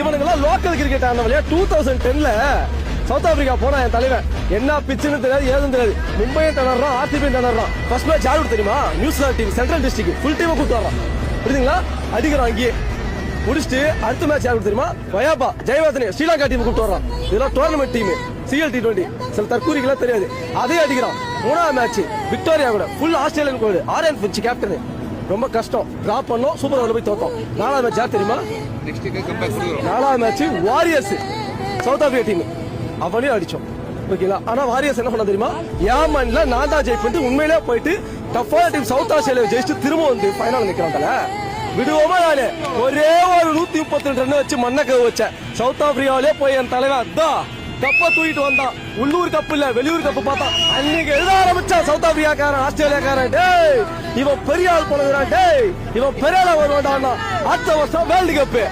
இவனுங்கெல்லாம் local cricket ஆனவளையா 2010ல south Africa போனா என் தலைவன் என்ன பிச்சுன்னு தெரியாது ஏதும் தெரியாது. மும்பையும் திணறான், ஆர்சிபியும் திணறான். ஃபர்ஸ்ட் மேட்ச் யாரு தெரியுமா? New Zealand team central district full டீமை கூட்டு வரான். புரியுதுங்களா? அடிக்கிறான் அங்கேயே முடிச்சுட்டு அடுத்த மேட்ச் யாரு தெரியுமா? வயாபா ஜெயவர்தனே ஸ்ரீலங்கா டீம் கூப்பிட்டு வரான். இதெல்லாம் டோர்னமெண்ட் டீம் CL T20 சில தற்கூரிக்கெல்லாம் தெரியாது. அதே அடிக்கிறான். மூணாவது மேட்ச் விக்டோரியா கூட ஃபுல் ஆஸ்திரேலியன் கோடு ஆரியன் பிச் கேப்டன். ரொம்ப கஷ்டம் டிராப் பண்ணோம். சூப்பர் ஓவர்ல போய் தோத்தோம். நாலாவது மேட்ச் யார் தெரியுமா? நாலாவது match warriors south Africa team அவனையும் அடிச்சோம். ஓகேங்களா? ஆனா வாரியர்ஸ் என்ன பண்ண தெரியுமா? ஏமன்ல நான் தான் ஜெயிப்பேன் உண்மையிலே போயிட்டு டஃபான டீம் சவுத் ஆஸ்திரேலியா ஜெயிச்சுட்டு திரும்ப வந்து ஃபைனல் நிக்கிறாங்கல்ல. விடுவோமா? நானு ஒரே ஒரு 132 ரன் வச்சு மண்ணக்கவு வச்சேன். சவுத் ஆப்பிரிக்காவிலே போய் என் தலைவன் அதான் கப்ப தூக்கிட்டு வந்தான். உள்ளூர் கப்பு இல்ல வெளியூர் கப்பு பார்த்தா அன்னைக்கு எழுத ஆரம்பிச்சான் சவுத் ஆப்பிரிக்காக்காரன் ஆஸ்திரேலியாக்காரன். டேய் இவன் பெரிய ஆள் போனதுடா. டேய் இவன் பெரிய ஆளா வருவான்டா. அடுத்த வருஷம் வேர்ல்டு கப்பு